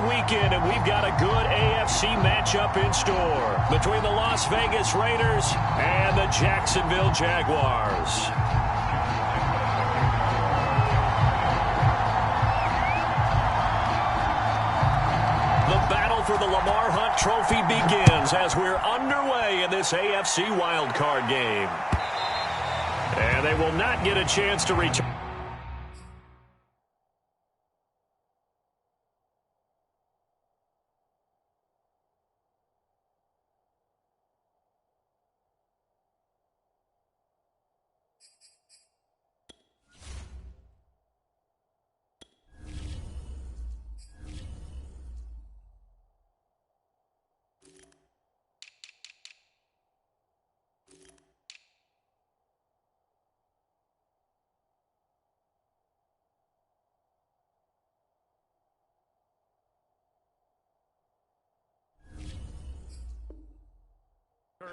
Wildcard weekend, and we've got a good AFC matchup in store between the Las Vegas Raiders and the Jacksonville Jaguars. The battle for the Lamar Hunt Trophy begins as we're underway in this AFC Wildcard game. And they will not get a chance to return.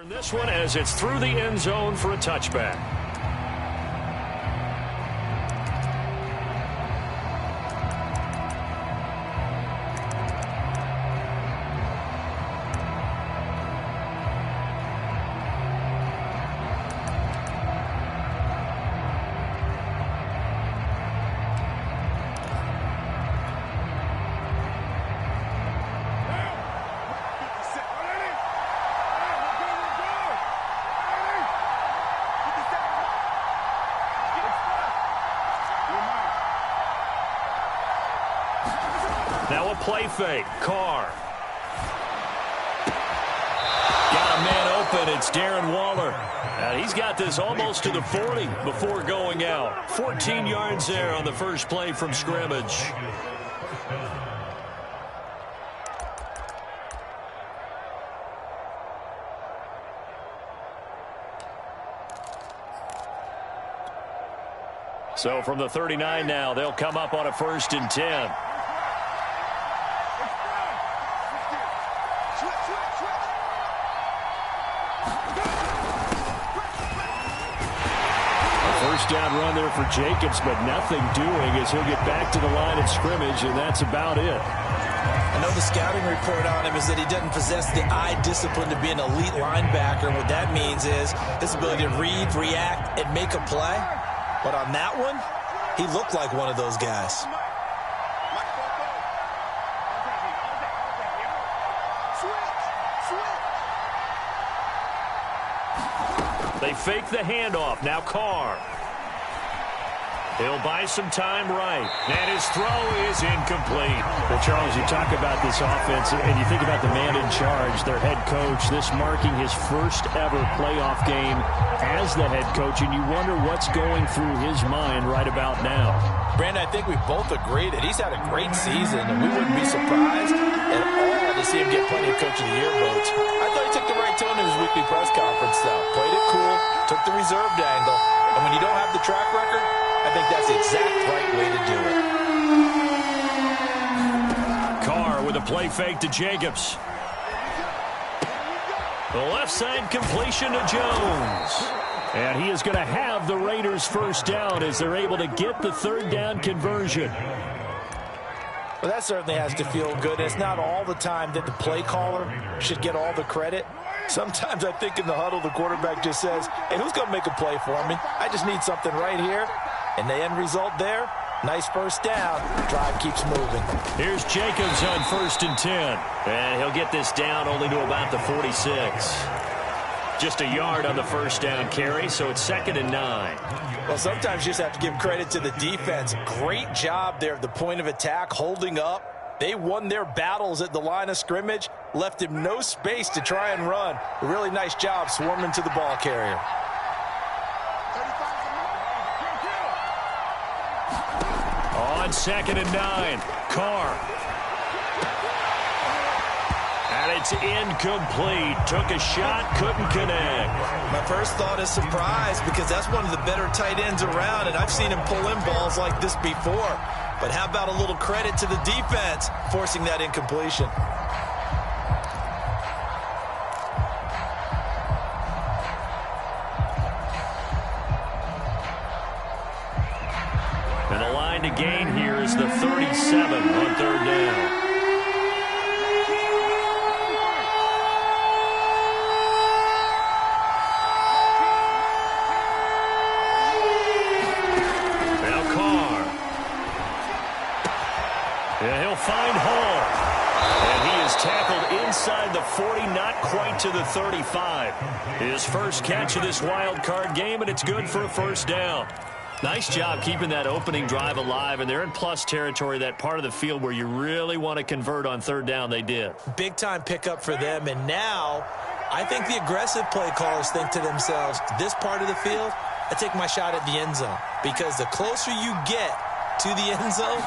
This one as it's through the end zone for a touchback. Now a play fake. Carr. Got a man open. It's Darren Waller. He's got this almost to the 40 before going out. 14 yards there on the first play from scrimmage. So from the 39 now, they'll come up on a 1st and 10. Down run there for Jacobs, but nothing doing as he'll get back to the line of scrimmage, and that's about it. I know the scouting report on him is that he doesn't possess the eye discipline to be an elite linebacker. What that means is his ability to read, react, and make a play. But on that one, he looked like one of those guys. They fake the handoff. Now Carr. He'll buy some time right. And his throw is incomplete. Well, Charles, you talk about this offense, and you think about the man in charge, their head coach, this marking his first ever playoff game as the head coach, and you wonder what's going through his mind right about now. Brandon, I think we both agree that he's had a great season, and we wouldn't be surprised at all to see him get plenty of Coach of the Year votes. I thought he took the right tone in his weekly press conference, though. Played it cool, took the reserved angle, and when you don't have the track record, I think that's the exact right way to do it. Carr with a play fake to Jacobs. The left side completion to Jones. And he is going to have the Raiders first down as they're able to get the 3rd down conversion. Well, that certainly has to feel good. It's not all the time that the play caller should get all the credit. Sometimes I think in the huddle, the quarterback just says, hey, who's going to make a play for me? I just need something right here. And the end result there, nice first down. Drive keeps moving. Here's Jacobs on 1st and 10. And he'll get this down only to about the 46. Just a yard on the first down carry, so it's 2nd and 9. Well, sometimes you just have to give credit to the defense. Great job there at the point of attack, holding up. They won their battles at the line of scrimmage, left him no space to try and run. A really nice job swarming to the ball carrier. On 2nd and 9, Carr. And it's incomplete. Took a shot, couldn't connect. My first thought is surprise because that's one of the better tight ends around, and I've seen him pull in balls like this before. But how about a little credit to the defense forcing that incompletion? And the line to gain here is the 37 on 3rd down. find Hall. And he is tackled inside the 40, not quite to the 35. His first catch of this wild card game, and it's good for a first down. Nice job keeping that opening drive alive, and they're in plus territory, that part of the field where you really want to convert on third down. They did. Big-time pickup for them, and now I think the aggressive play callers think to themselves, this part of the field, I take my shot at the end zone, because the closer you get to the end zone,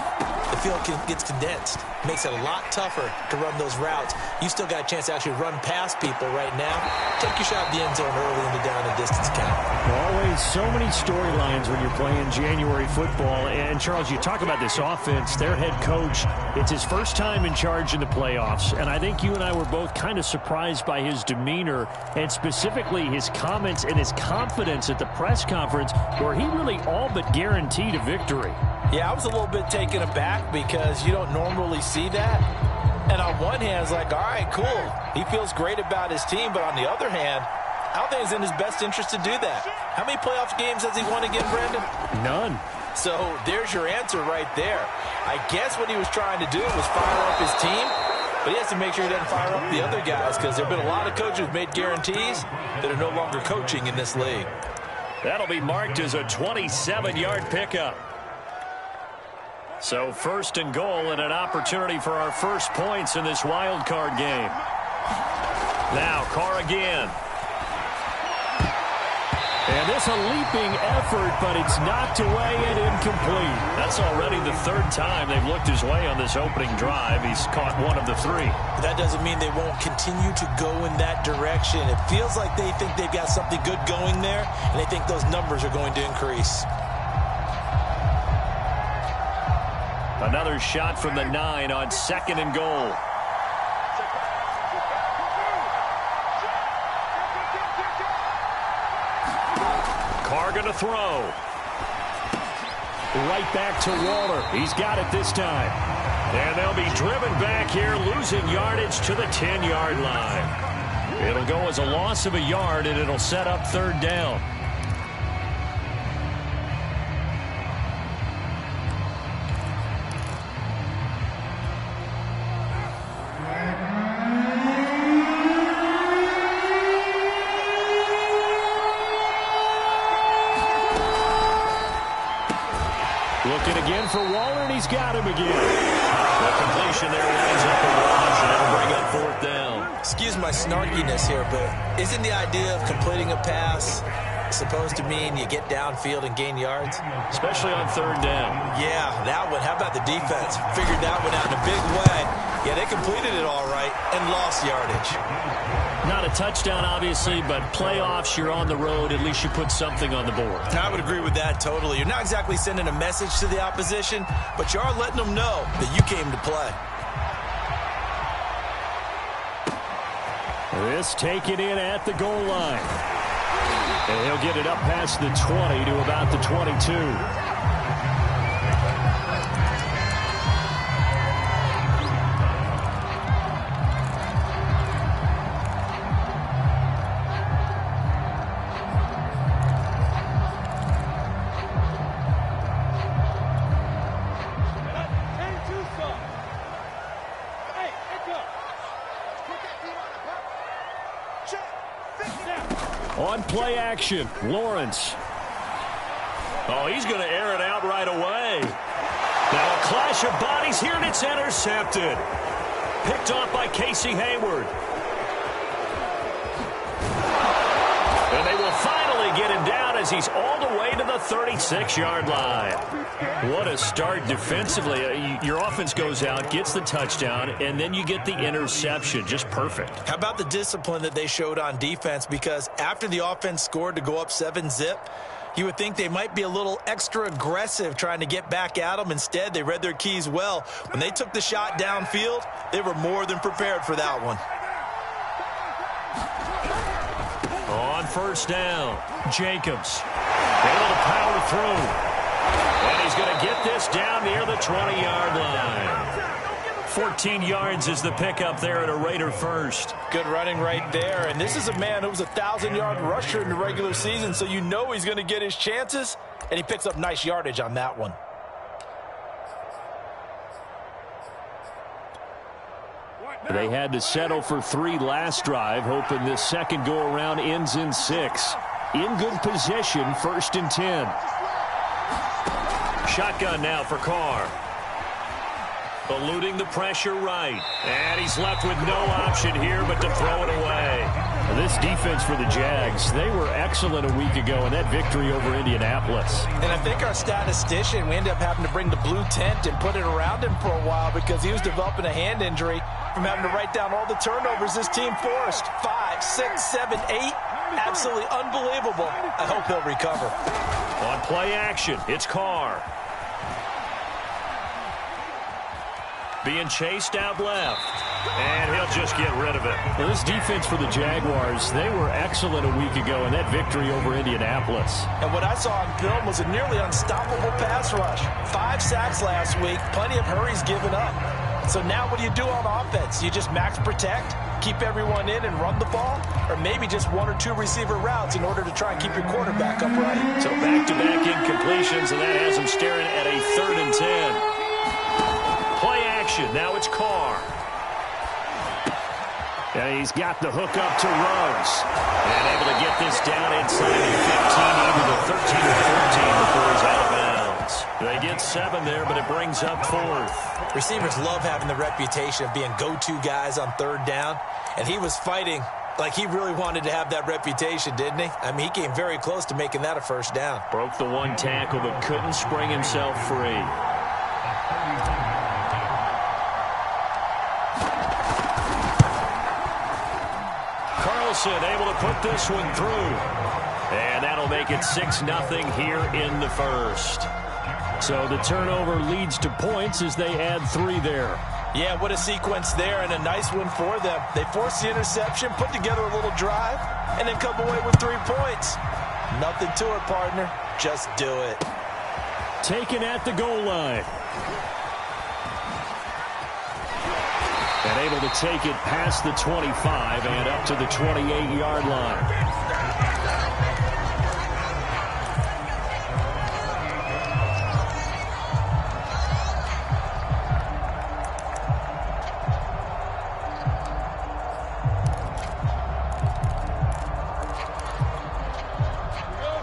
the field gets condensed. Makes it a lot tougher to run those routes. You still got a chance to actually run past people right now. Take your shot at the end zone early in the down and distance count. Always so many storylines when you're playing January football. And, Charles, you talk about this offense, their head coach, it's his first time in charge in the playoffs. And I think you and I were both kind of surprised by his demeanor and specifically his comments and his confidence at the press conference where he really all but guaranteed a victory. Yeah, I was a little bit taken aback because you don't normally see that. And on one hand, it's like, all right, cool. He feels great about his team. But on the other hand, I don't think it's in his best interest to do that. How many playoff games has he won again, Brandon? None. So there's your answer right there. I guess what he was trying to do was fire up his team. But he has to make sure he doesn't fire up the other guys because there have been a lot of coaches who've made guarantees that are no longer coaching in this league. That'll be marked as a 27-yard pickup. So first and goal and an opportunity for our first points in this wild card game. Now Carr again. And this a leaping effort, but it's knocked away and incomplete. That's already the third time they've looked his way on this opening drive. He's caught one of the three. That doesn't mean they won't continue to go in that direction. It feels like they think they've got something good going there, and they think those numbers are going to increase. Another shot from the 9 on second and goal. Carr going to throw. Right back to Waller. He's got it this time. And they'll be driven back here, losing yardage to the 10-yard line. It'll go as a loss of a yard, and it'll set up third down. Looking again for Waller, and he's got him again. The completion there winds up a wash, and it'll bring up fourth down. Excuse my snarkiness here, but isn't the idea of completing a pass supposed to mean you get downfield and gain yards? Especially on third down. Yeah, that one. How about the defense? Figured that one out in a big way. Yeah, they completed it all right and lost yardage. Not a touchdown, obviously, but playoffs, you're on the road. At least you put something on the board. I would agree with that totally. You're not exactly sending a message to the opposition, but you are letting them know that you came to play. This taken in at the goal line. And he'll get it up past the 20 to about the 22. On play action, Lawrence. Oh, he's going to air it out right away. Now a clash of bodies here, and it's intercepted. Picked off by Casey Hayward. And they will finally get him down as he's all the way to the 36-yard line. What a start defensively. Your offense goes out, gets the touchdown, and then you get the interception. Just perfect. How about the discipline that they showed on defense? Because after the offense scored to go up 7-zip, you would think they might be a little extra aggressive trying to get back at them. Instead, they read their keys well. When they took the shot downfield, they were more than prepared for that one. On first down, Jacobs able to power through. And he's going to get this down near the 20-yard line. 14 yards is the pickup there at a Raider first. Good running right there. And this is a man who was a 1,000-yard rusher in the regular season, so you know he's going to get his chances, and he picks up nice yardage on that one. They had to settle for 3 last drive, hoping this second go-around ends in 6. In good position, 1st and 10. Shotgun now for Carr. Eluding the pressure right. And he's left with no option here but to throw it away. This defense for the Jags, they were excellent a week ago in that victory over Indianapolis. And I think our statistician, we ended up having to bring the blue tent and put it around him for a while because he was developing a hand injury from having to write down all the turnovers this team forced. 5, 6, 7, 8. Absolutely unbelievable. I hope he'll recover. On play action, it's Carr. Being chased out left. And he'll just get rid of it. Well, this defense for the Jaguars, they were excellent a week ago in that victory over Indianapolis. And what I saw on film was a nearly unstoppable pass rush. 5 sacks last week, plenty of hurries given up. So now what do you do on offense? You just max protect, keep everyone in and run the ball? Or maybe just 1 or 2 receiver routes in order to try and keep your quarterback upright? So back-to-back incompletions, and that has him staring at a 3rd and 10. Play action. Now it's Carr. And he's got the hook up to Ruggs. And able to get this down inside the 15, even the 13 or 14 before he's out of bounds. They get 7 there, but it brings up 4th. Receivers love having the reputation of being go-to guys on 3rd down. And he was fighting like he really wanted to have that reputation, didn't he? I mean, he came very close to making that a 1st down. Broke the 1 tackle, but couldn't spring himself free. Able to put this one through. And that'll make it 6-0 here in the 1st. So the turnover leads to points as they add 3 there. Yeah, what a sequence there, and a nice one for them. They forced the interception, put together a little drive, and then come away with 3 points. Nothing to it, partner. Just do it. Taken at the goal line. And able to take it past the 25 and up to the 28-yard line.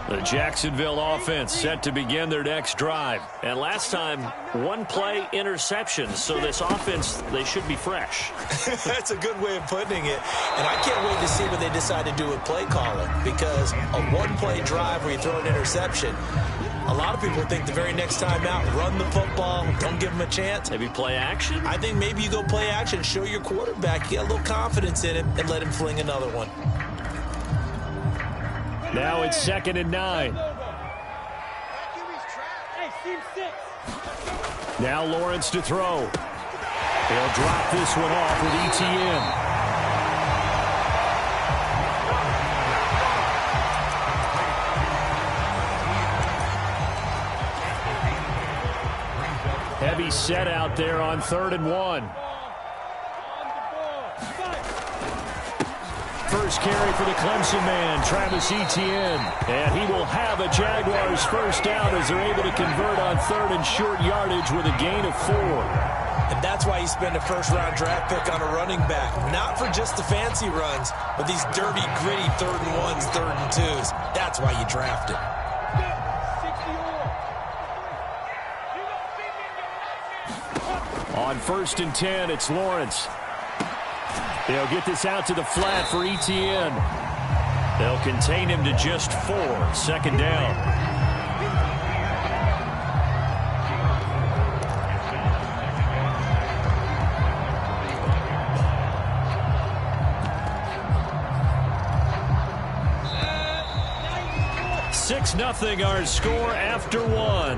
The Jacksonville offense set to begin their next drive. And last time, 1-play interception. So this offense, they should be fresh. That's a good way of putting it. And I can't wait to see what they decide to do with play calling. Because a 1-play drive where you throw an interception, a lot of people think the very next time out, run the football, don't give them a chance. Maybe play action? I think maybe you go play action, show your quarterback, get a little confidence in him, and let him fling another one. Now it's 2nd and 9. Now Lawrence to throw. He'll drop this one off with ETN. Heavy set out there on 3rd and 1. First carry for the Clemson man, Travis Etienne. And he will have a Jaguars 1st down as they're able to convert on 3rd and short yardage with a gain of 4. And that's why you spend a 1st-round draft pick on a running back. Not for just the fancy runs, but these dirty, gritty 3rd and 1s, 3rd and 2s. That's why you draft it. On 1st and 10, it's Lawrence. They'll get this out to the flat for ETN. They'll contain him to just 4. 2nd down. Nothing our score after 1.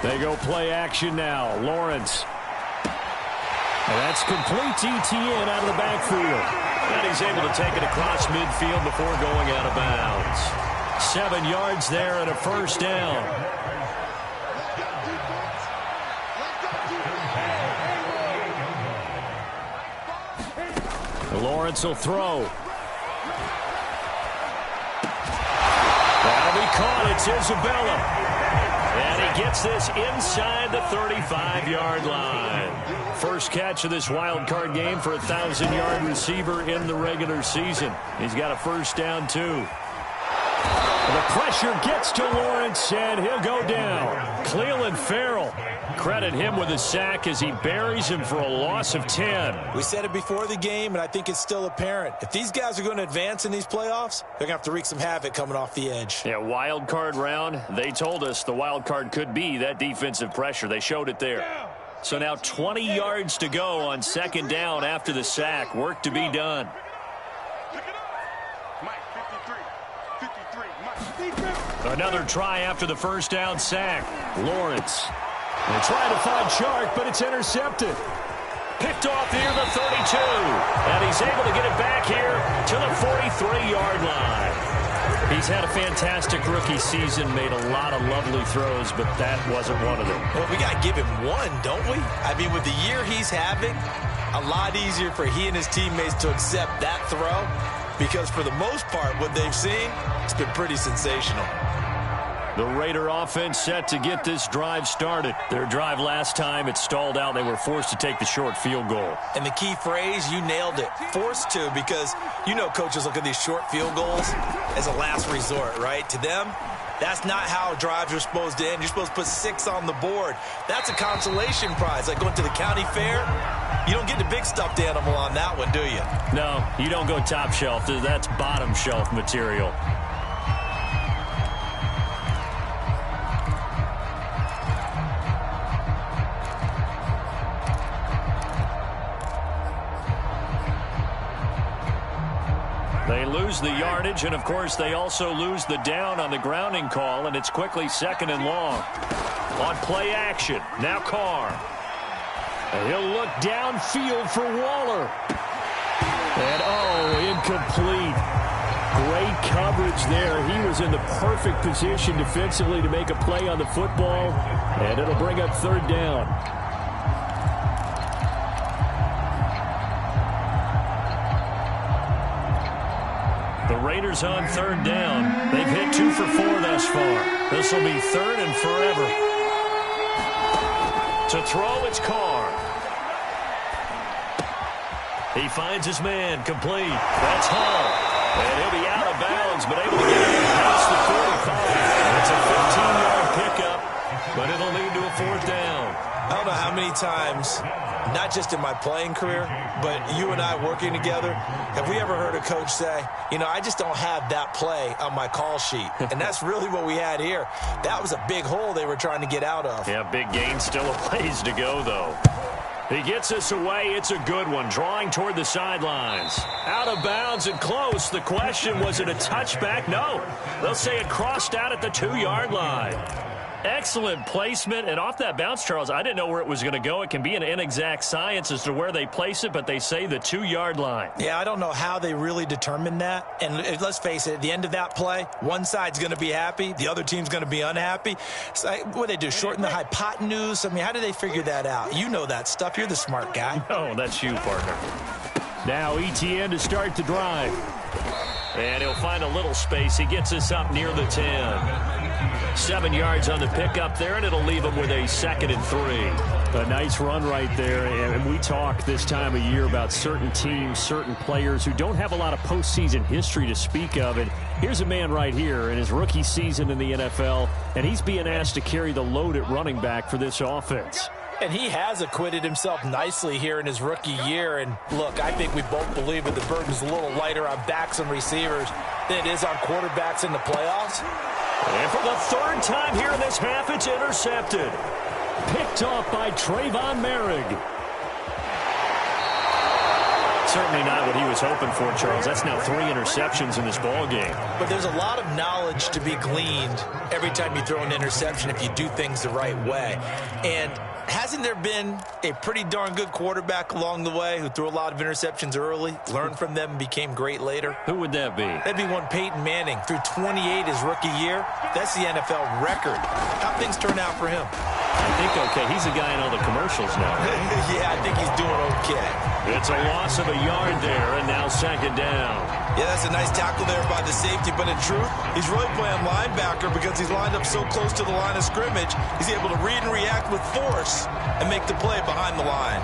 They go play action now. Lawrence. And that's complete to ETN out of the backfield. And he's able to take it across midfield before going out of bounds. 7 yards there and a 1st down. Lawrence will throw. That'll be caught. It's Isabella. And he gets this inside the 35-yard line. First catch of this wild card game for a 1,000-yard receiver in the regular season. He's got a first down, too. The pressure gets to Lawrence, and he'll go down. Cleveland Farrell, credit him with a sack as he buries him for a loss of 10. We said it before the game, and I think it's still apparent. If these guys are going to advance in these playoffs, they're going to have to wreak some havoc coming off the edge. Yeah, wild card round. They told us the wild card could be that defensive pressure. They showed it there. So now 20 yards to go on second down after the sack. Work to be done. Another try after the first down sack. Lawrence. They're trying to find Chark, but it's intercepted. Picked off near the 32. And he's able to get it back here to the 43-yard line. He's had a fantastic rookie season, made a lot of lovely throws, but that wasn't one of them. Well, we got to give him one, don't we? I mean, with the year he's having, a lot easier for he and his teammates to accept that throw, because for the most part, what they've seen, it's been pretty sensational. The Raider offense set to get this drive started. Their drive last time, it stalled out. They were forced to take the short field goal. And the key phrase, you nailed it, forced to, because you know coaches look at these short field goals as a last resort, right? To them, that's not how drives are supposed to end. You're supposed to put 6 on the board. That's a consolation prize, like going to the county fair. You don't get the big stuffed animal on that one, do you? No, you don't go top shelf. That's bottom shelf material. They lose the yardage, and, of course, they also lose the down on the grounding call, and it's quickly second and long. On play action, now Carr. And he'll look downfield for Waller. And, incomplete. Great coverage there. He was in the perfect position defensively to make a play on the football, and it'll bring up third down. The Raiders on third down. They've hit 2 for 4 thus far. This will be third and forever. To throw, it's Carr. He finds his man, complete. That's Hall. And he'll be out of bounds, but able to get it past the 45. It's a 15-yard pickup, but it'll lead to a fourth down. I don't know how many times, not just in my playing career, but you and I working together, have we ever heard a coach say, you know, I just don't have that play on my call sheet. And that's really what we had here. That was a big hole they were trying to get out of. Yeah, big gain, still a ways to go, though. He gets us away. It's a good one. Drawing toward the sidelines. Out of bounds and close. The question, was it a touchback? No. They'll say it crossed out at the 2-yard line. Excellent placement. And off that bounce, Charles, I didn't know where it was going to go. It can be an inexact science as to where they place it, but they say the 2-yard line. Yeah, I don't know how they really determined that. And let's face it, at the end of that play, one side's going to be happy, the other team's going to be unhappy. So what they do, shorten the hypotenuse? I mean, how do they figure that out? You know that stuff. You're the smart guy. No, that's you, partner. Now ETN to start the drive. And he'll find a little space. He gets us up near the 10. 7 yards on the pickup there, and it'll leave him with a 2nd and 3. A nice run right there, and we talk this time of year about certain teams, certain players who don't have a lot of postseason history to speak of. And here's a man right here in his rookie season in the NFL, and he's being asked to carry the load at running back for this offense. And he has acquitted himself nicely here in his rookie year. And look, I think we both believe that the burden's a little lighter on backs and receivers than it is on quarterbacks in the playoffs. And for the third time here in this half, it's intercepted. Picked off by Trayvon Merrick. Certainly not what he was hoping for, Charles. That's now 3 interceptions in this ball game. But there's a lot of knowledge to be gleaned every time you throw an interception if you do things the right way. And hasn't there been a pretty darn good quarterback along the way who threw a lot of interceptions early, learned from them, and became great later? Who would that be? That'd be one Peyton Manning. Threw 28 his rookie year. That's the NFL record. How'd things turn out for him? I think okay. He's a guy in all the commercials now. Yeah, I think he's doing kick. It's a loss of a yard there, and now second down. Yeah, that's a nice tackle there by the safety, but in truth, he's really playing linebacker because he's lined up so close to the line of scrimmage. He's able to read and react with force and make the play behind the line.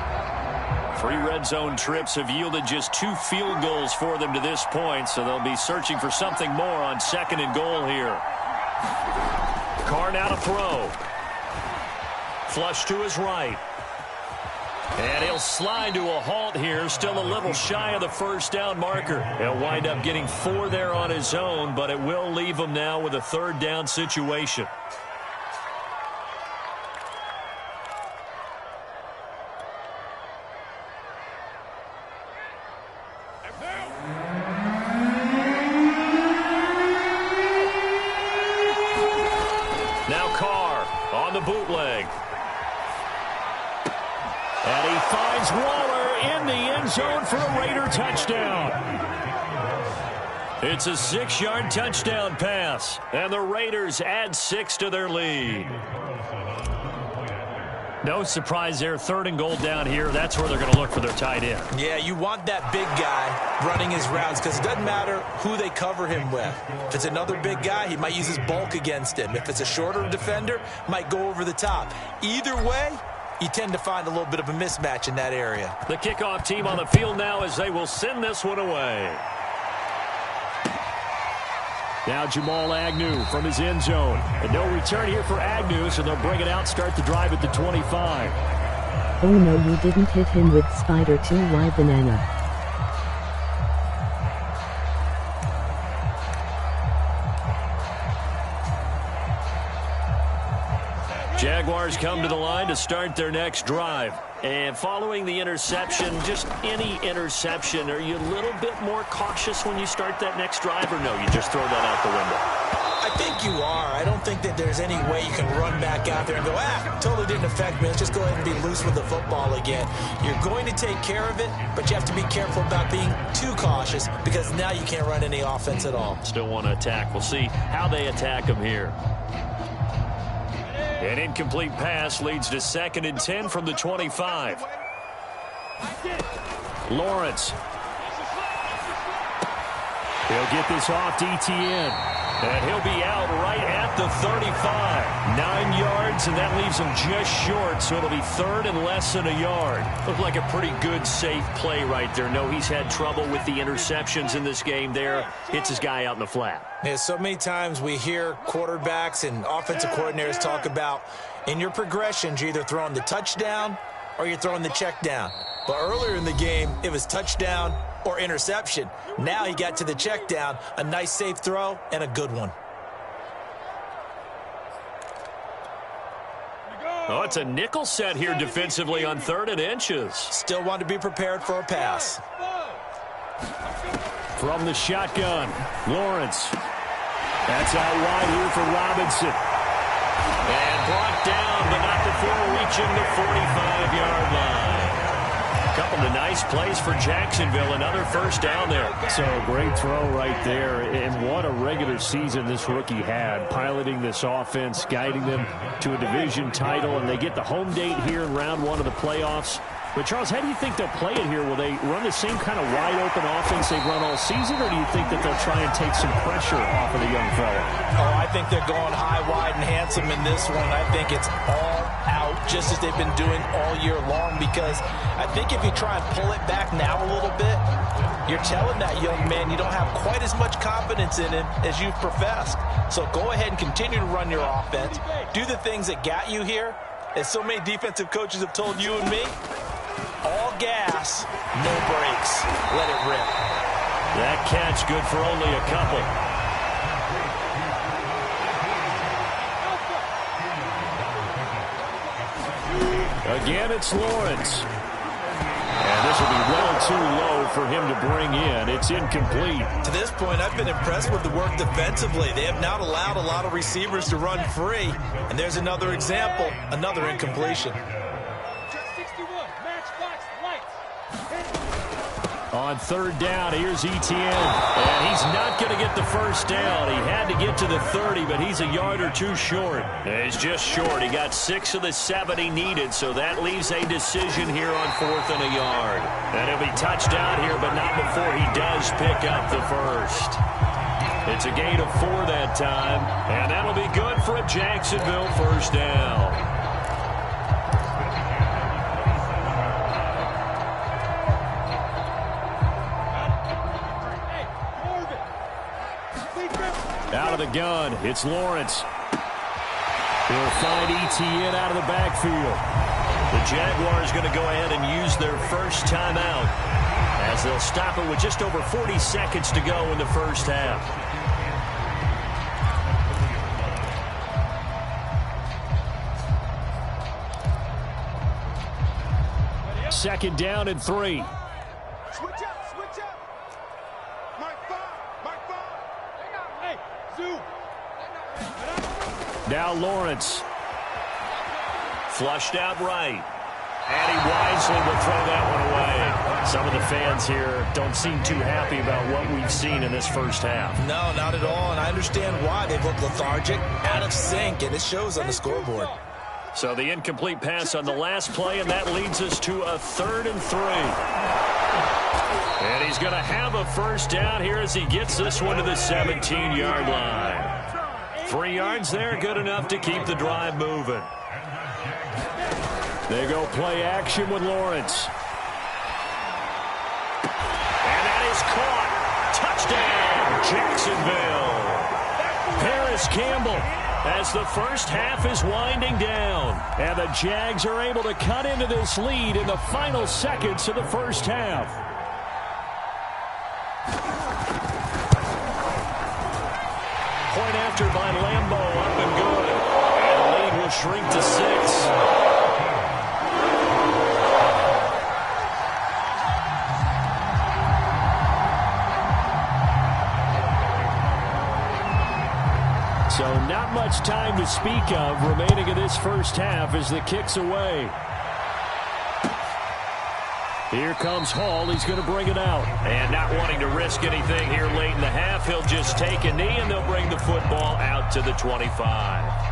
3 red zone trips have yielded just 2 field goals for them to this point, so they'll be searching for something more on second and goal here. Carr now to throw. Flush to his right. And he'll slide to a halt here, still a little shy of the first down marker. He'll wind up getting 4 there on his own, but it will leave him now with a third down situation. Now Carr on the bootleg. And he finds Waller in the end zone for a Raider touchdown. It's a 6-yard touchdown pass, and the Raiders add 6 to their lead. No surprise there, 3rd and goal down here. That's where they're going to look for their tight end. Yeah, you want that big guy running his routes because it doesn't matter who they cover him with. If it's another big guy, he might use his bulk against him. If it's a shorter defender, might go over the top. Either way, you tend to find a little bit of a mismatch in that area. The kickoff team on the field now as they will send this one away. Now Jamal Agnew from his end zone. And no return here for Agnew, so they'll bring it out, start the drive at the 25. Oh no, you didn't hit him with Spider 2Y banana. Jaguars come to the line to start their next drive. And following the interception, just any interception, are you a little bit more cautious when you start that next drive, or no, you just throw that out the window? I think you are. I don't think that there's any way you can run back out there and go, totally didn't affect me. Let's just go ahead and be loose with the football again. You're going to take care of it, but you have to be careful about being too cautious because now you can't run any offense at all. Still want to attack. We'll see how they attack them here. An incomplete pass leads to 2nd and 10 from the 25. Lawrence. He'll get this off to Etienne. And he'll be out right at the 35. 9 yards, and that leaves him just short, so it'll be 3rd and less than a yard. Looked like a pretty good, safe play right there. No, he's had trouble with the interceptions in this game there. Hits his guy out in the flat. Yeah, so many times we hear quarterbacks and offensive coordinators talk about in your progressions, you're either throwing the touchdown or you're throwing the check down. But earlier in the game, it was touchdown or interception. Now he got to the check down, a nice safe throw, and a good one. Oh, it's a nickel set here defensively on 3rd and inches. Still want to be prepared for a pass. From the shotgun, Lawrence. That's out wide here for Robinson. And brought down, but not before reaching the 45-yard line. A couple of nice plays for Jacksonville. Another first down there. So great throw right there. And what a regular season this rookie had. Piloting this offense, guiding them to a division title. And they get the home date here in round 1 of the playoffs. But, Charles, how do you think they'll play it here? Will they run the same kind of wide-open offense they've run all season, or do you think that they'll try and take some pressure off of the young fella? Oh, I think they're going high, wide, and handsome in this one. I think it's all out, just as they've been doing all year long, because I think if you try and pull it back now a little bit, you're telling that young man you don't have quite as much confidence in him as you've professed. So go ahead and continue to run your offense. Do the things that got you here. As so many defensive coaches have told you and me, all gas, no brakes. Let it rip. That catch good for only a couple. Again, it's Lawrence. And this will be well too low for him to bring in. It's incomplete. To this point, I've been impressed with the work defensively. They have not allowed a lot of receivers to run free. And there's another example, another incompletion. On third down, here's Etienne. And he's not going to get the first down. He had to get to the 30, but he's a yard or two short. He's just short. He got 6 of the 7 he needed, so that leaves a decision here on 4th and a yard. And he'll be touched down here, but not before he does pick up the first. It's a gain of 4 that time, and that'll be good for a Jacksonville first down. Out of the gun, it's Lawrence. He'll find Etienne out of the backfield. The Jaguars going to go ahead and use their first timeout as they'll stop it with just over 40 seconds to go in the first half. Second down and 3. Switch up. Mark 5. Hey, Zoo. Now Lawrence. Flushed out right. And he wisely will throw that one away. Some of the fans here don't seem too happy about what we've seen in this first half. No, not at all, and I understand why. They've looked lethargic, out of sync, and it shows on the scoreboard. So the incomplete pass on the last play, and that leads us to a 3rd and 3. And he's going to have a first down here as he gets this one to the 17-yard line. 3 yards there, good enough to keep the drive moving. They go play action with Lawrence. And that is caught. Touchdown, Jacksonville. Paris Campbell as the first half is winding down. And the Jags are able to cut into this lead in the final seconds of the first half. Point after by Lambeau, up and good. And the lead will shrink to 6. So not much time to speak of remaining in this first half as the kick's away. Here comes Hall. He's going to bring it out. And not wanting to risk anything here late in the half, he'll just take a knee, and they'll bring the football out to the 25.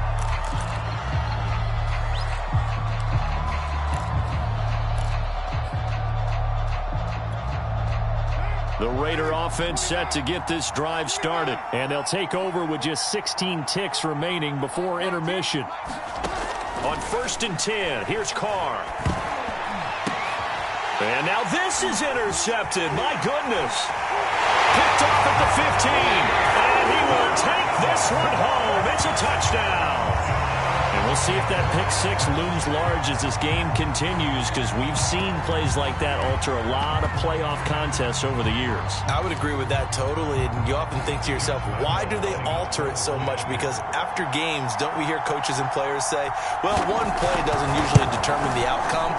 The Raider offense set to get this drive started. And they'll take over with just 16 ticks remaining before intermission. On 1st and 10, here's Carr. And now this is intercepted. My goodness. Picked off at the 15. And he will take this one home. It's a touchdown. And we'll see if that pick 6 looms large as this game continues, because we've seen plays like that alter a lot of playoff contests over the years. I would agree with that totally, and you often think to yourself, why do they alter it so much? Because after games, don't we hear coaches and players say, well, one play doesn't usually determine the outcome?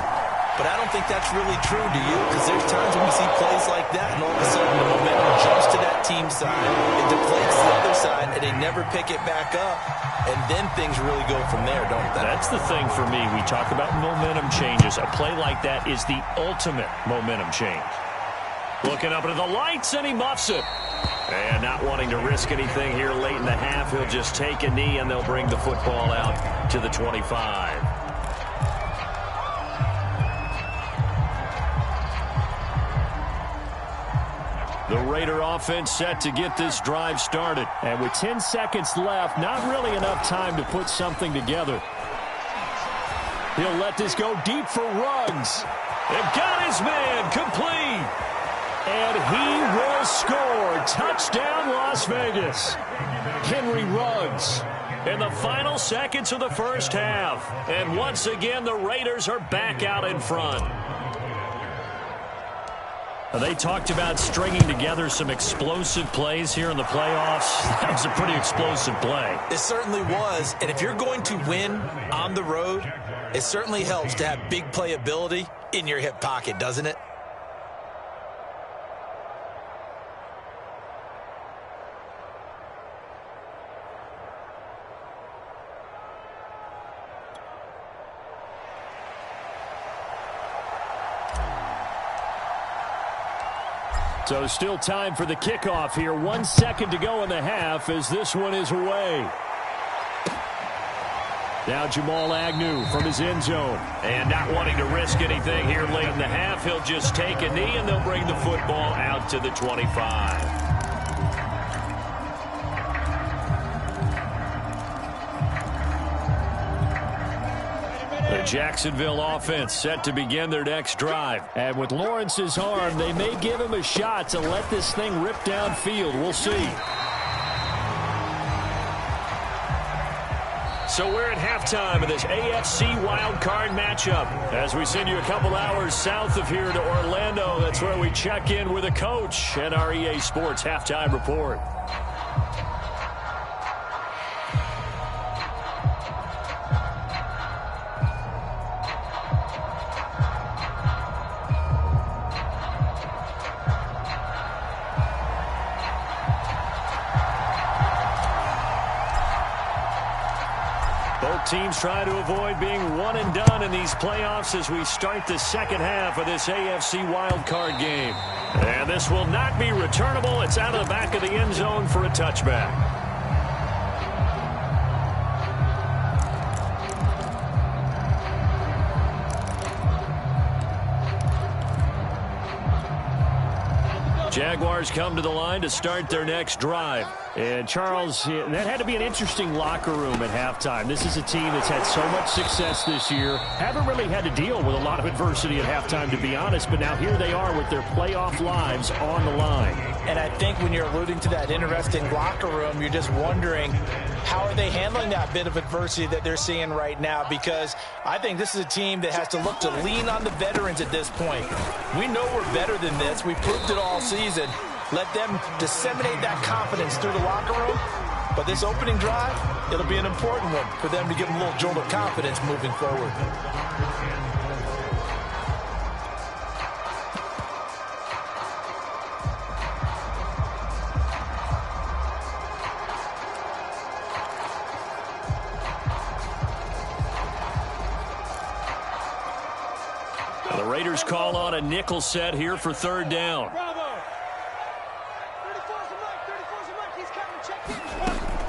But I don't think that's really true, do you? Because there's times when we see plays like that, and all of a sudden the momentum jumps to that team side, it deflates the other side, and they never pick it back up. And then things really go from there, don't they? That's the thing for me. We talk about momentum changes. A play like that is the ultimate momentum change. Looking up into the lights, and he muffs it. And not wanting to risk anything here late in the half, he'll just take a knee, and they'll bring the football out to the 25. The Raider offense set to get this drive started. And with 10 seconds left, not really enough time to put something together. He'll let this go deep for Ruggs. They've got his man complete. And he will score. Touchdown, Las Vegas. Henry Ruggs. In the final seconds of the first half. And once again, the Raiders are back out in front. They talked about stringing together some explosive plays here in the playoffs. That was a pretty explosive play. It certainly was. And if you're going to win on the road, it certainly helps to have big playability in your hip pocket, doesn't it? So still time for the kickoff here. 1 second to go in the half as this one is away. Now Jamal Agnew from his end zone. And not wanting to risk anything here late in the half, he'll just take a knee and they'll bring the football out to the 25. The Jacksonville offense set to begin their next drive. And with Lawrence's arm, they may give him a shot to let this thing rip downfield. We'll see. So we're at halftime of this AFC wildcard matchup. As we send you a couple hours south of here to Orlando, that's where we check in with a coach at our EA Sports Halftime Report. Teams try to avoid being one and done in these playoffs as we start the second half of this AFC wildcard game. And this will not be returnable. It's out of the back of the end zone for a touchback. Jaguars come to the line to start their next drive. And Charles, that had to be an interesting locker room at halftime. This is a team that's had so much success this year. Haven't really had to deal with a lot of adversity at halftime, to be honest. But now here they are with their playoff lives on the line. And I think when you're alluding to that interesting locker room, you're just wondering how are they handling that bit of adversity that they're seeing right now, because I think this is a team that has to look to lean on the veterans at this point. We know we're better than this. We proved it all season. Let them disseminate that confidence through the locker room. But this opening drive, it'll be an important one for them to give them a little jolt of confidence moving forward. The Raiders call on a nickel set here for third down.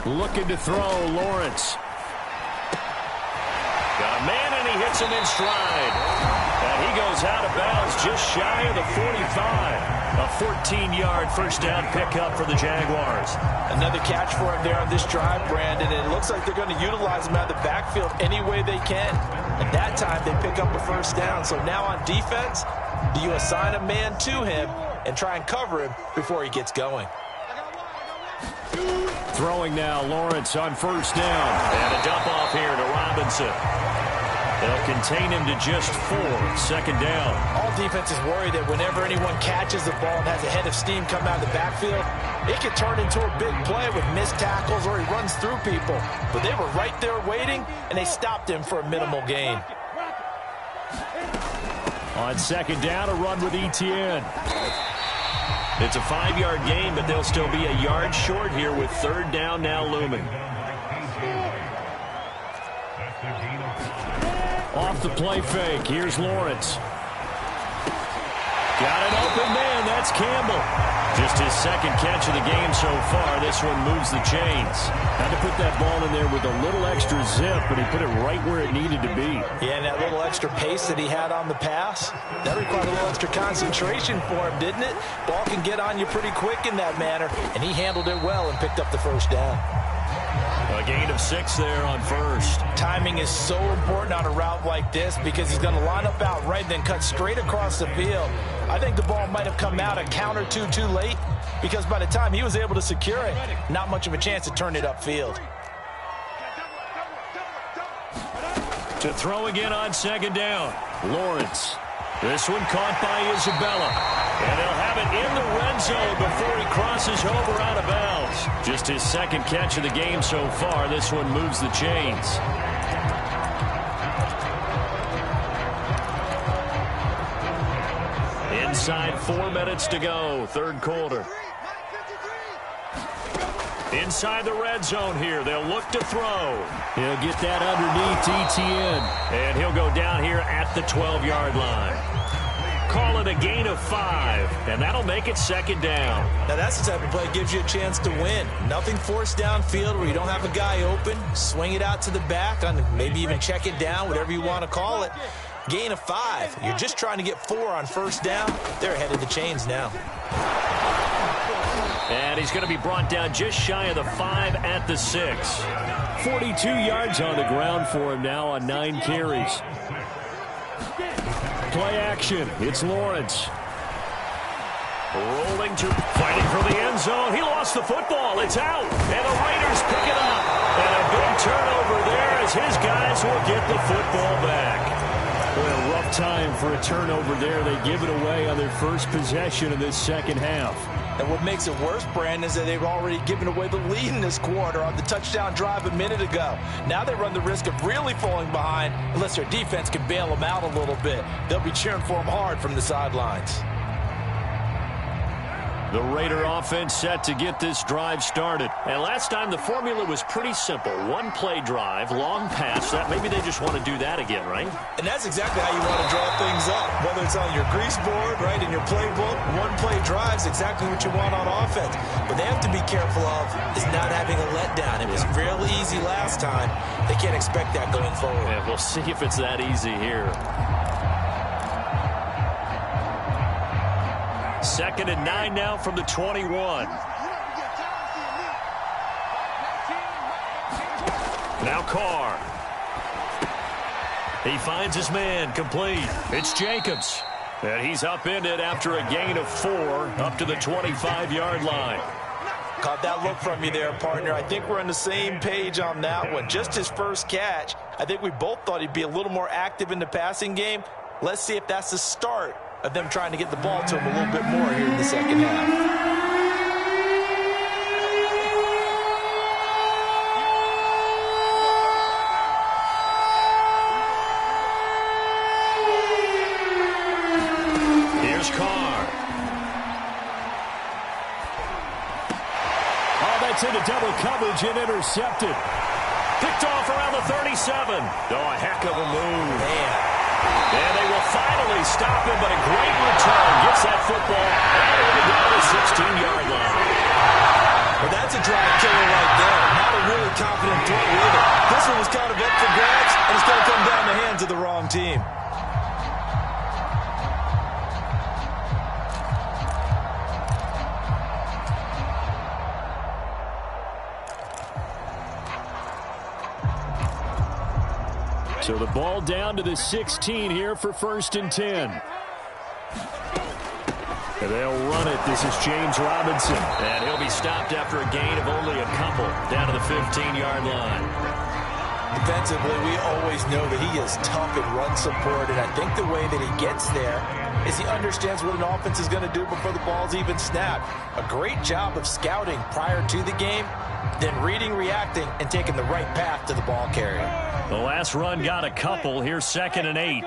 Looking to throw, Lawrence. Got a man, and he hits him in stride. And he goes out of bounds just shy of the 45. A 14-yard first down pickup for the Jaguars. Another catch for him there on this drive, Brandon, and it looks like they're going to utilize him out of the backfield any way they can. And that time they pick up a first down. So now on defense, do you assign a man to him and try and cover him before he gets going? Throwing now, Lawrence on first down. And a dump off here to Robinson. They'll contain him to just 4. Second down. All defenses worry that whenever anyone catches the ball and has a head of steam come out of the backfield, it can turn into a big play with missed tackles or he runs through people. But they were right there waiting, and they stopped him for a minimal gain. On second down, a run with Etienne. It's a 5-yard gain, but they'll still be a yard short here with third down now looming. Off the play fake. Here's Lawrence. Got an open man. That's Campbell. Just his second catch of the game so far. This one moves the chains. Had to put that ball in there with a little extra zip, but he put it right where it needed to be. Yeah, and that little extra pace that he had on the pass, that required a little extra concentration for him, didn't it? Ball can get on you pretty quick in that manner, and he handled it well and picked up the first down. A gain of 6 there on first. Timing is so important on a route like this because he's going to line up out right and then cut straight across the field. I think the ball might have come out a count or two too late because by the time he was able to secure it, not much of a chance to turn it upfield. To throw again on second down. Lawrence. This one caught by Isabella. And he'll have it in the red zone before he crosses over out of bounds. Just his second catch of the game so far. This one moves the chains. Inside 4 minutes to go, third quarter. Inside the red zone here. They'll look to throw. He'll get that underneath Etienne. And he'll go down here at the 12-yard line. Call it with a gain of 5, and that'll make it 2nd down. Now that's the type of play that gives you a chance to win. Nothing forced downfield where you don't have a guy open. Swing it out to the back, maybe even check it down, whatever you want to call it. Gain of 5. You're just trying to get 4 on 1st down. They're ahead of the chains now. And he's going to be brought down just shy of the 5 at the 6. 42 yards on the ground for him now on 9 carries. Play action. It's Lawrence. Rolling to fighting for the end zone. He lost the football. It's out. And the Raiders pick it up. And a big turnover there as his guys will get the football back. Boy, a rough time for a turnover there. They give it away on their first possession of this 2nd half. And what makes it worse, Brandon, is that they've already given away the lead in this quarter on the touchdown drive a minute ago. Now they run the risk of really falling behind unless their defense can bail them out a little bit. They'll be cheering for them hard from the sidelines. The Raider offense set to get this drive started. And last time the formula was pretty simple. 1-play drive, long pass. Maybe they just want to do that again, right? And that's exactly how you want to draw things up. Whether it's on your grease board, right, in your playbook, 1-play drive's exactly what you want on offense. What they have to be careful of is not having a letdown. It was real easy last time. They can't expect that going forward. Yeah, we'll see if it's that easy here. 2nd and 9 now from the 21. Now Carr. He finds his man, complete. It's Jacobs. And he's upended after a gain of 4 up to the 25-yard line. Caught that look from you there, partner. I think we're on the same page on that one. Just his first catch. I think we both thought he'd be a little more active in the passing game. Let's see if that's the start of them trying to get the ball to him a little bit more here in the 2nd half. Here's Carr. Oh, that's into double coverage and intercepted. Picked off around the 37. Oh, a heck of a move. Man. And they will finally stop him, but a great return. Gets that football all the way down to the 16-yard line. Well, that's a drive killer right there. Not a really confident throw either. This one was kind of up for grabs, and it's going to come down the hands of the wrong team. So the ball down to the 16 here for 1st and 10. And they'll run it. This is James Robinson. And he'll be stopped after a gain of only a couple down to the 15-yard line. Defensively, we always know that he is tough in run support, and I think the way that he gets there is he understands what an offense is going to do before the ball's even snapped. A great job of scouting prior to the game, then reading, reacting, and taking the right path to the ball carrier. The last run got a couple. Here's 2nd and 8.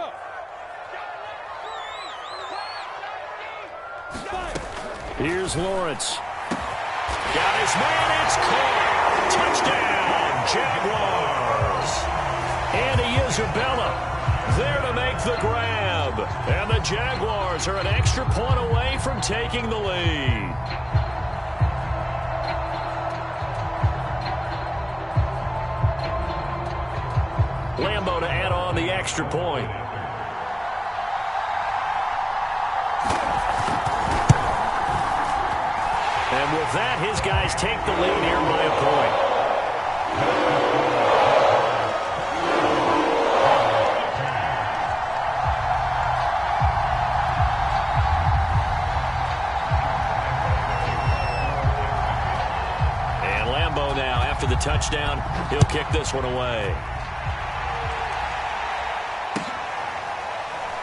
Here's Lawrence. Got his man. It's caught. Touchdown, Jaguars. Andy Isabella there to make the grab. And the Jaguars are an extra point away from taking the lead. Lambo to add on the extra point. And with that, his guys take the lead here by a point. And Lambo now, after the touchdown, he'll kick this one away.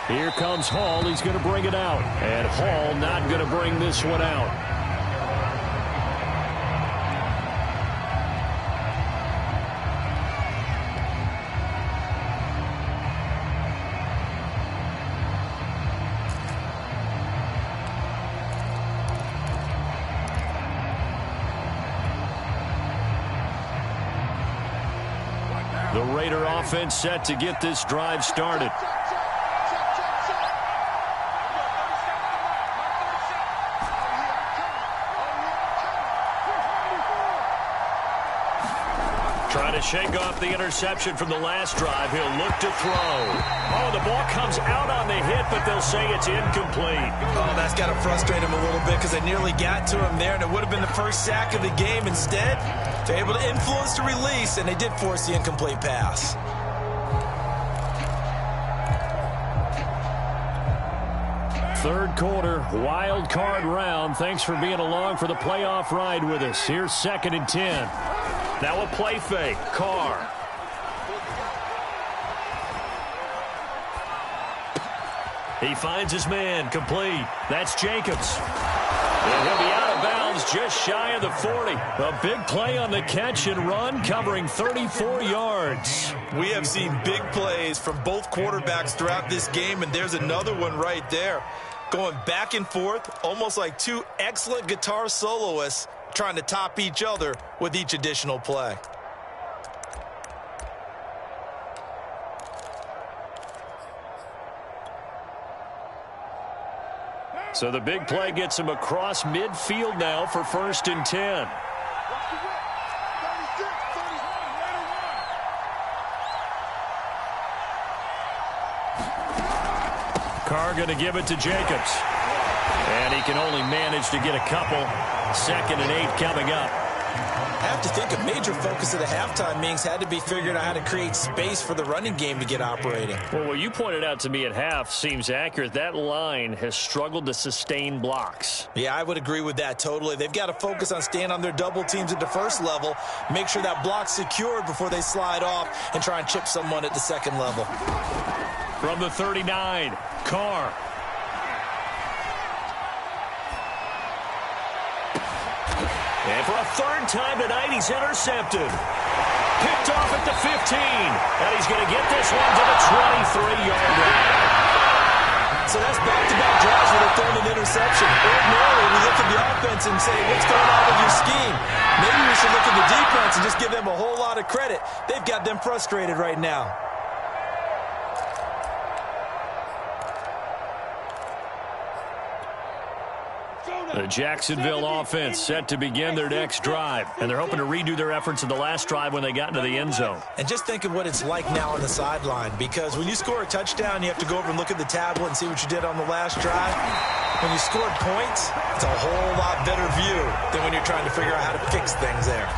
Here comes Hall. He's going to bring it out. And Hall not going to bring this one out. The Raider offense set to get this drive started. to shake off the interception from the last drive, he'll look to throw. Oh, the ball comes out on the hit, but they'll say it's incomplete. Oh, that's got to frustrate him a little bit because they nearly got to him there, and it would have been the first sack of the game. Instead, they're able to influence the release, and they did force the incomplete pass. Third quarter, wild card round. Thanks for being along for the playoff ride with us. Here's 2nd and 10. Now a play fake. Carr. He finds his man. Complete. That's Jacobs. And he'll be out of bounds just shy of the 40. A big play on the catch and run, covering 34 yards. We have seen big plays from both quarterbacks throughout this game, and there's another one right there. Going back and forth, almost like two excellent guitar soloists trying to top each other with each additional play. So the big play gets him across midfield now for 1st and 10. Carr going to give it to Jacobs. And he can only manage to get a couple. 2nd and 8 coming up. I have to think a major focus of the halftime meetings had to be figuring out how to create space for the running game to get operating. Well, what you pointed out to me at half seems accurate. That line has struggled to sustain blocks. Yeah, I would agree with that totally. They've got to focus on staying on their double teams at the first level, make sure that block's secured before they slide off and try and chip someone at the second level. From the 39, Carr. And for a third time tonight, he's intercepted. Picked off at the 15. And he's going to get this one to the 23-yard line. So that's back-to-back drives where they're throwing an interception. Ordinarily, we look at the offense and say, what's going on with your scheme? Maybe we should look at the defense and just give them a whole lot of credit. They've got them frustrated right now. The Jacksonville offense set to begin their next drive. And they're hoping to redo their efforts in the last drive when they got into the end zone. And just think of what it's like now on the sideline. Because when you score a touchdown, you have to go over and look at the tablet and see what you did on the last drive. When you scored points, it's a whole lot better view than when you're trying to figure out how to fix things there.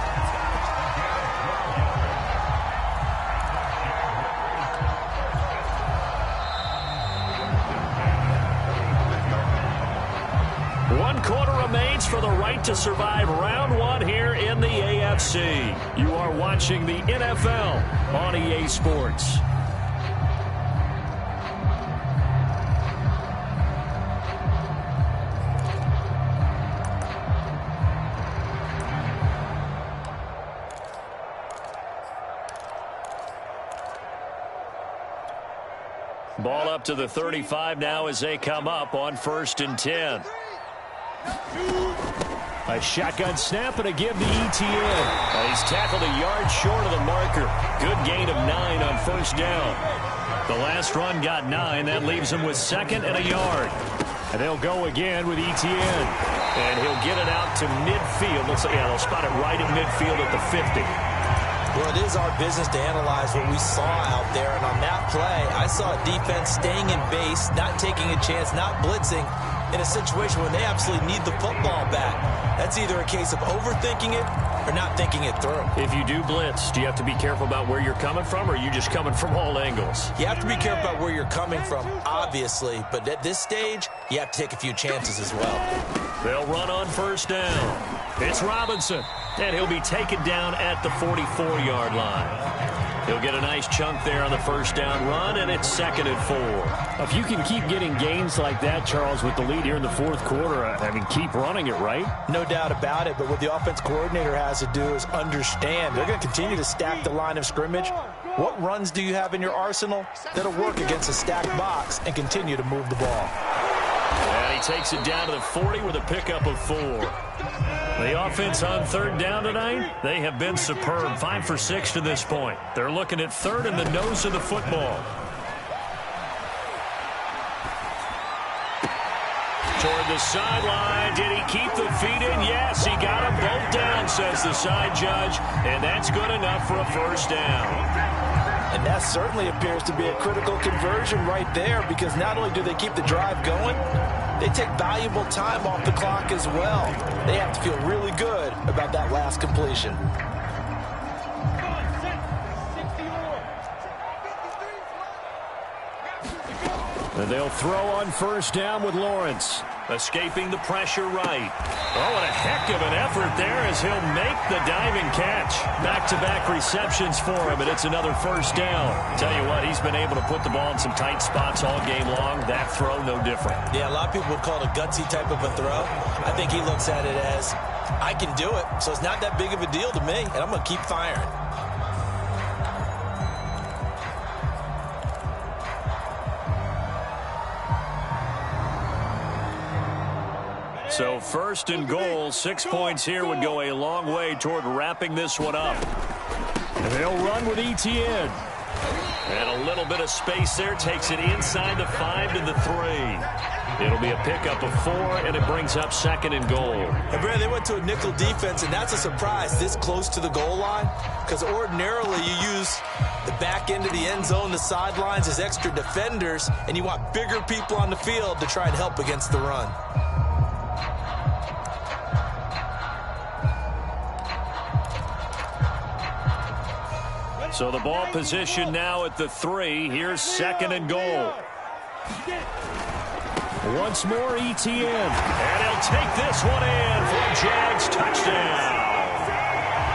For the right to survive round one here in the AFC. You are watching the NFL on EA Sports. Ball up to the 35 now as they come up on 1st and 10. A shotgun snap and a give to ETN. He's tackled a yard short of the marker. Good gain of 9 on 1st down. The last run got 9. That leaves him with 2nd and a yard. And they'll go again with ETN. And he'll get it out to midfield. Looks like, yeah, they'll spot it right at midfield at the 50. Well, it is our business to analyze what we saw out there. And on that play, I saw a defense staying in base, not taking a chance, not blitzing, in a situation when they absolutely need the football back. That's either a case of overthinking it or not thinking it through. If you do blitz, do you have to be careful about where you're coming from, or are you just coming from all angles? You have to be careful about where you're coming from, obviously, but at this stage, you have to take a few chances as well. They'll run on 1st down. It's Robinson, and he'll be taken down at the 44-yard line. He'll get a nice chunk there on the 1st down run, and it's 2nd and 4. If you can keep getting gains like that, Charles, with the lead here in the 4th quarter, I mean, keep running it, right? No doubt about it, but what the offense coordinator has to do is understand. They're going to continue to stack the line of scrimmage. What runs do you have in your arsenal that'll work against a stacked box and continue to move the ball? And he takes it down to the 40 with a pickup of 4. The offense on 3rd down tonight, they have been superb. 5 for 6 to this point. They're looking at 3rd and the nose of the football. Toward toward the sideline. Did he keep the feet in? Yes, he got them both down, says the side judge, and that's good enough for a first down. And that certainly appears to be a critical conversion right there, because not only do they keep the drive going, they take valuable time off the clock as well. They have to feel really good about that last completion. And they'll throw on first down with Lawrence. Escaping the pressure right. Oh, what a heck of an effort there as he'll make the diving catch. Back-to-back receptions for him, and it's another first down. Tell you what, he's been able to put the ball in some tight spots all game long. That throw, no different. Yeah, a lot of people would call it a gutsy type of a throw. I think he looks at it as, I can do it, so it's not that big of a deal to me, and I'm going to keep firing. So first and goal, 6 points here would go a long way toward wrapping this one up. And they'll run with Etienne. And a little bit of space there, takes it inside the 5 to the 3. It'll be a pickup of 4, and it brings up second and goal. And Brad, they went to a nickel defense, and that's a surprise this close to the goal line, because ordinarily you use the back end of the end zone, the sidelines as extra defenders, and you want bigger people on the field to try and help against the run. So the ball position now at the 3. Here's second and goal. Once more, Etienne. And he'll take this one in for a Jags touchdown.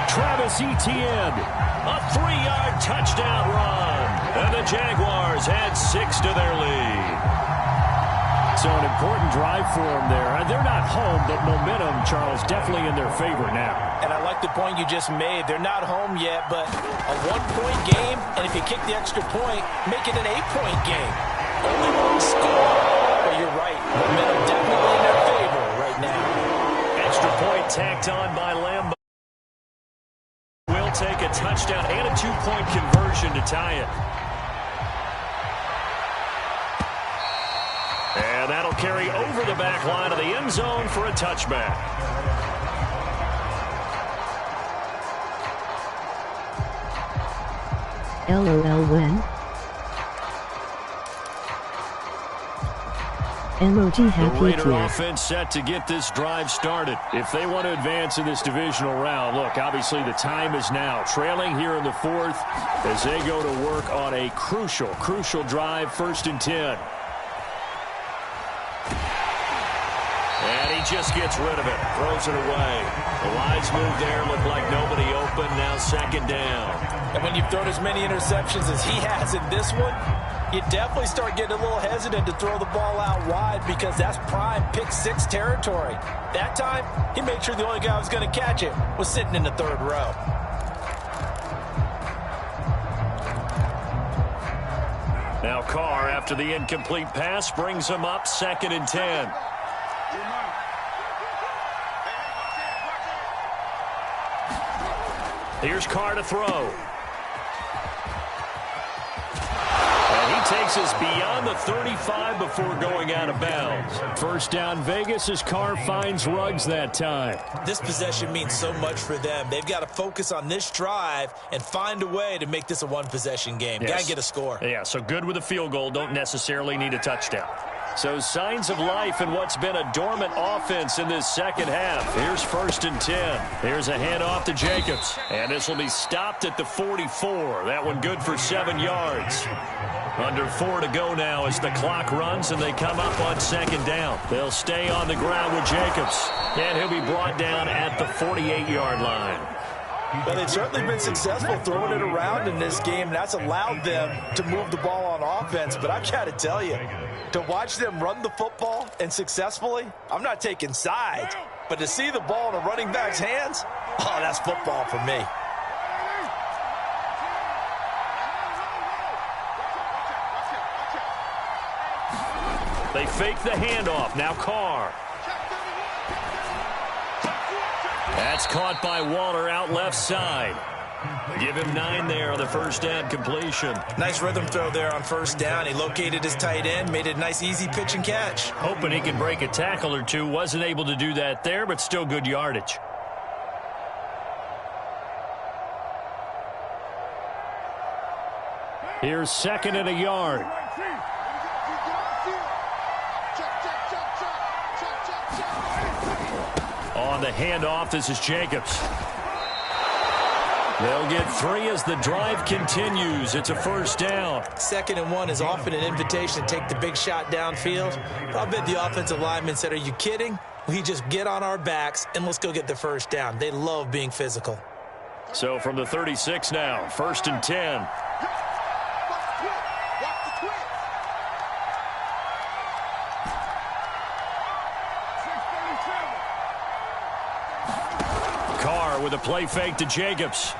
Travis Etienne. A 3-yard touchdown run. And the Jaguars add 6 to their lead. So an important drive for them there. They're not home, but momentum, Charles, definitely in their favor now. And I like the point you just made. They're not home yet, but a 1-point game, and if you kick the extra point, make it an 8-point game. Only one score. But you're right. Momentum definitely in their favor right now. Extra point tacked on by Lambo. Will take a touchdown and a 2-point conversion to tie it. And that'll carry over the back line of the end zone for a touchback. LOL when? MOG happy The Raider tears. offense set to get this drive started. If they want to advance in this divisional round, look, obviously the time is now. Trailing here in the 4th as they go to work on a crucial drive, 1st and 10. And he just gets rid of it, throws it away. The lines move there, look like nobody open, now second down. And when you've thrown as many interceptions as he has in this one, you definitely start getting a little hesitant to throw the ball out wide, because that's prime pick 6 territory. That time, he made sure the only guy who was going to catch it was sitting in the 3rd row. Now Carr, after the incomplete pass, brings him up 2nd and 10. Here's Carr to throw. And he takes us beyond the 35 before going out of bounds. First down Vegas as Carr finds Ruggs that time. This possession means so much for them. They've got to focus on this drive and find a way to make this a one-possession game. Yes. Got to get a score. Yeah, so good with a field goal. Don't necessarily need a touchdown. So signs of life in what's been a dormant offense in this second half. Here's 1st and 10. Here's a handoff to Jacobs. And this will be stopped at the 44. That one good for 7 yards. Under 4 to go now as the clock runs and they come up on 2nd down. They'll stay on the ground with Jacobs. And he'll be brought down at the 48-yard line. Well, they've certainly been successful throwing it around in this game, and that's allowed them to move the ball on offense. But I've got to tell you, to watch them run the football and successfully, I'm not taking sides, but to see the ball in a running back's hands, oh, that's football for me. They fake the handoff. Now Carr. That's caught by Waller out left side. Give him 9 there on the first down completion. Nice rhythm throw there on first down. He located his tight end, made it a nice easy pitch and catch. Hoping he can break a tackle or two. Wasn't able to do that there, but still good yardage. Here's 2nd and a yard. On the handoff, this is Jacobs. They'll get 3 as the drive continues. It's a first down. 2nd and 1 is often an invitation to take the big shot downfield. I bet the offensive lineman said, are you kidding? We just get on our backs and let's go get the first down. They love being physical. So from the 36 now, 1st and 10. Carr with a play fake to Jacobs.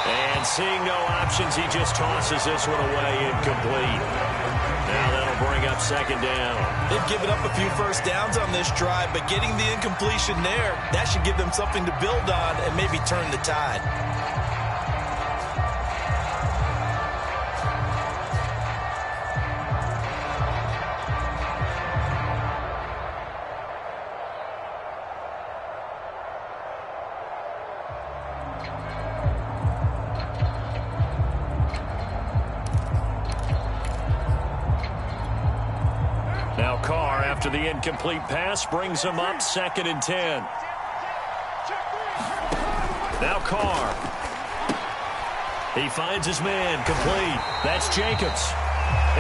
And seeing no options, he just tosses this one away, incomplete. Now that'll bring up 2nd down. They've given up a few first downs on this drive, but getting the incompletion there, that should give them something to build on and maybe turn the tide. Now Carr, after the incomplete pass, brings him up 2nd and 10. Now Carr. He finds his man, complete. That's Jacobs.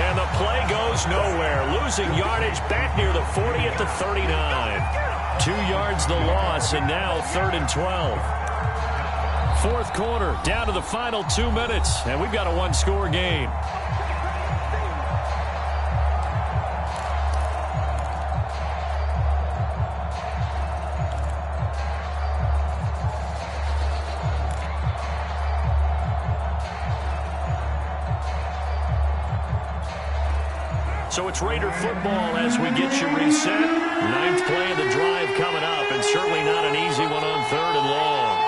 And the play goes nowhere. Losing yardage back near the 40 at the 39. 2 yards the loss, and now 3rd and 12. 4th quarter, down to the final 2 minutes, and we've got a 1-score game. So it's Raider football as we get you reset. 9th play of the drive coming up, and certainly not an easy one on 3rd and long.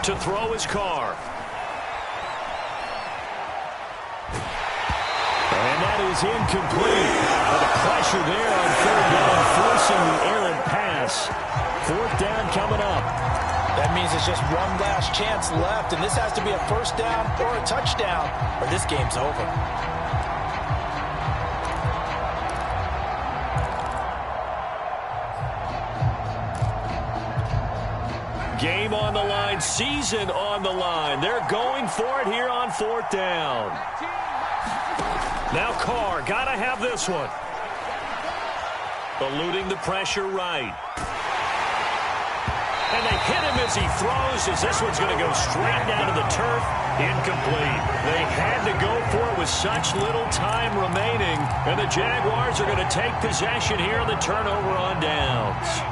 To throw his Carr. And that is incomplete. The pressure there on 3rd down, forcing the errant pass. 4th down coming up. That means it's just one last chance left, and this has to be a first down or a touchdown, or this game's over. Game on the line, season on the line. They're going for it here on 4th down. Now Carr, gotta have this one. Eluding the pressure right. And they hit him as he throws, as this one's going to go straight down to the turf. Incomplete. They had to go for it with such little time remaining. And the Jaguars are going to take possession here on the turnover on downs.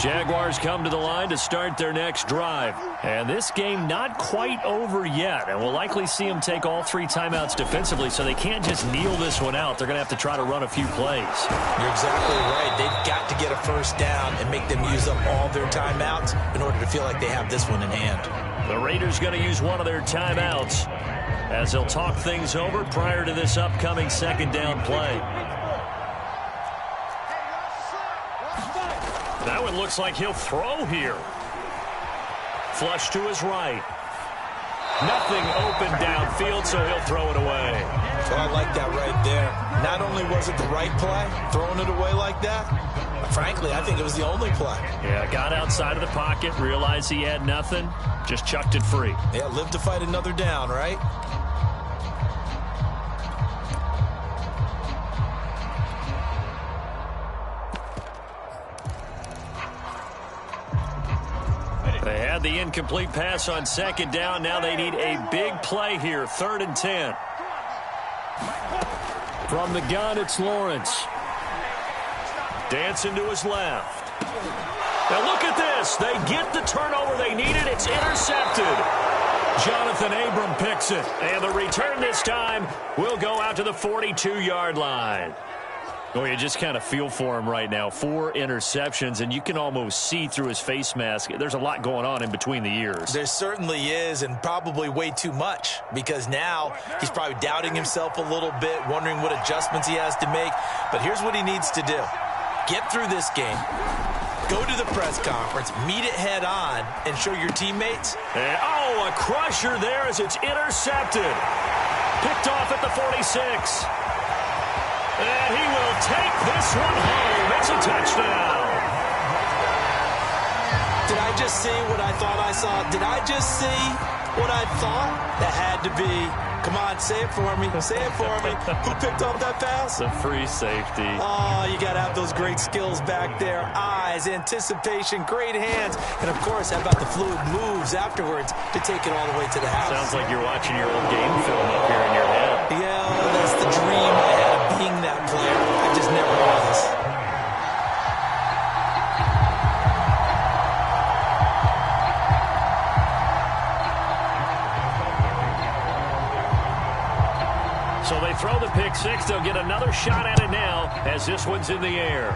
Jaguars come to the line to start their next drive. And this game not quite over yet. And we'll likely see them take all 3 timeouts defensively, so they can't just kneel this one out. They're going to have to try to run a few plays. You're exactly right. They've got to get a first down and make them use up all their timeouts in order to feel like they have this one in hand. The Raiders going to use one of their timeouts as they'll talk things over prior to this upcoming 2nd down play. That one looks like he'll throw here. Flush to his right. Nothing open downfield, so he'll throw it away. So I like that right there. Not only was it the right play, throwing it away like that, frankly, I think it was the only play. Yeah, got outside of the pocket, realized he had nothing, just chucked it free. Yeah, live to fight another down, right? They had the incomplete pass on 2nd down. Now they need a big play here, 3rd and 10. From the gun, it's Lawrence. Dancing to his left. Now look at this. They get the turnover they needed. It's intercepted. Jonathan Abram picks it. And the return this time will go out to the 42-yard line. Oh, you just kind of feel for him right now. 4 interceptions, and you can almost see through his face mask. There's a lot going on in between the ears. There certainly is, and probably way too much, because now he's probably doubting himself a little bit, wondering what adjustments he has to make. But here's what he needs to do. Get through this game, go to the press conference, meet it head on, and show your teammates. And, a crusher there as it's intercepted. Picked off at the 46. And he will take this one home. It's a touchdown. Did I just see what I thought I saw? Did I just see what I thought? That had to be. Come on, say it for me. Say it for me. Who picked up that pass? The free safety. Oh, you got to have those great skills back there. Eyes, anticipation, great hands. And, of course, how about the fluid moves afterwards to take it all the way to the house? Sounds like you're watching your old game film up here in your head. Yeah, that's the dream I had of being that player. I just never was. So they throw the pick six. They'll get another shot at it now as this one's in the air.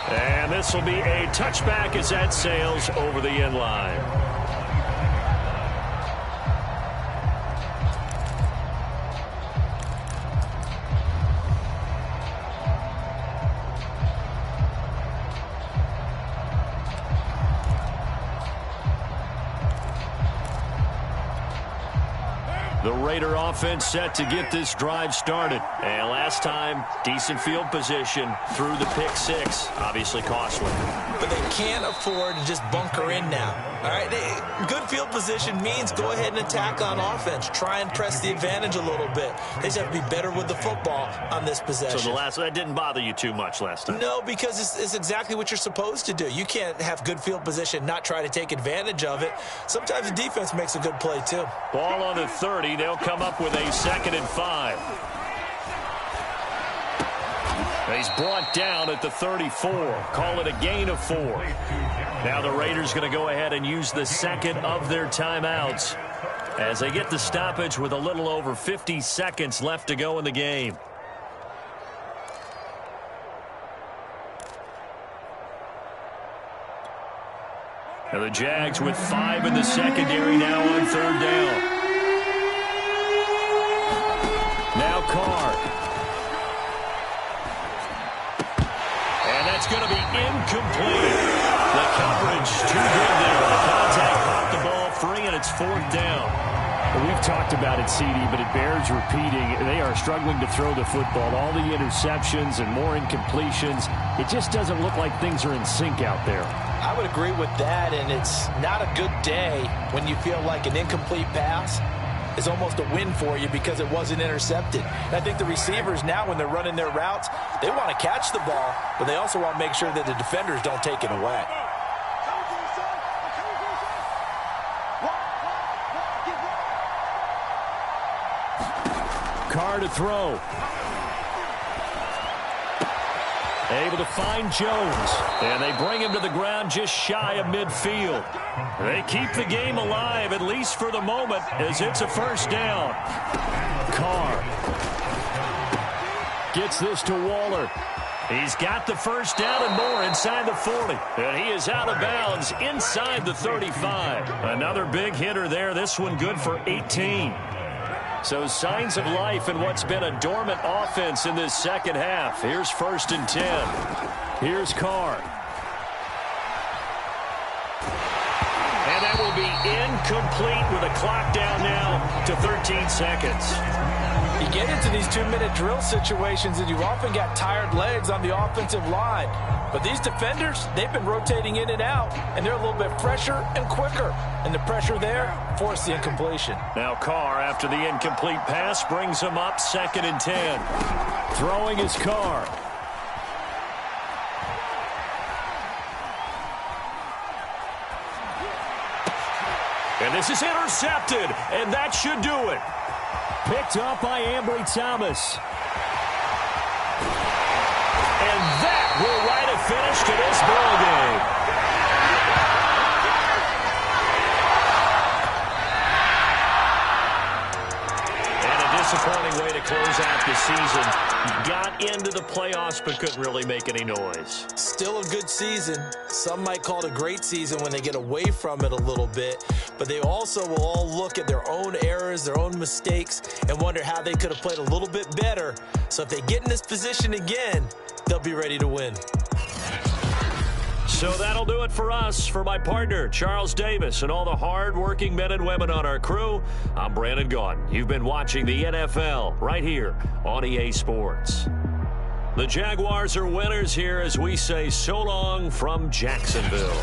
And this will be a touchback as that sails over the end line. The Raider offense set to get this drive started. And last time, decent field position through the pick six. Obviously costly. But they can't afford to just bunker in now. All right, good field position means go ahead and attack on offense. Try and press the advantage a little bit. They just have to be better with the football on this possession. So that didn't bother you too much last time? No, because it's exactly what you're supposed to do. You can't have good field position, not try to take advantage of it. Sometimes the defense makes a good play, too. Ball on the 30. They'll come up with a 2nd and 5. He's brought down at the 34. Call it a gain of 4. Now the Raiders going to go ahead and use the second of their timeouts as they get the stoppage with a little over 50 seconds left to go in the game. Now the Jags with 5 in the secondary now on 3rd down. Now Carr. And that's going to be incomplete. The coverage too good there. The contact popped the ball free, and it's 4th down. Well, we've talked about it, CD, but it bears repeating. They are struggling to throw the football. All the interceptions and more incompletions. It just doesn't look like things are in sync out there. I would agree with that, and it's not a good day when you feel like an incomplete pass is almost a win for you because it wasn't intercepted. And I think the receivers now, when they're running their routes, they want to catch the ball, but they also want to make sure that the defenders don't take it away. Carr to throw. Able to find Jones. And they bring him to the ground just shy of midfield. They keep the game alive, at least for the moment, as it's a 1st down. Carr gets this to Waller. He's got the 1st down and more inside the 40. And he is out of bounds inside the 35. Another big hitter there. This one good for 18. So signs of life in what's been a dormant offense in this second half. Here's 1st and 10. Here's Carr. And that will be incomplete with a clock down now to 13 seconds. You get into these 2-minute drill situations, and you've often got tired legs on the offensive line. But these defenders, they've been rotating in and out, and they're a little bit fresher and quicker. And the pressure there forced the incompletion. Now Carr, after the incomplete pass, brings him up 2nd and 10. Throwing his Carr. And this is intercepted, and that should do it. Picked up by Ambry Thomas. And that will write a finish to this ball game. season. Got into the playoffs but couldn't really make any noise. Still a good season. Some might call it a great season when they get away from it a little bit, but they also will all look at their own errors, their own mistakes, and wonder how they could have played a little bit better. So if they get in this position again, they'll be ready to win. So that'll do it for us. For my partner, Charles Davis, and all the hard-working men and women on our crew, I'm Brandon Gaudin. You've been watching the NFL right here on EA Sports. The Jaguars are winners here as we say so long from Jacksonville.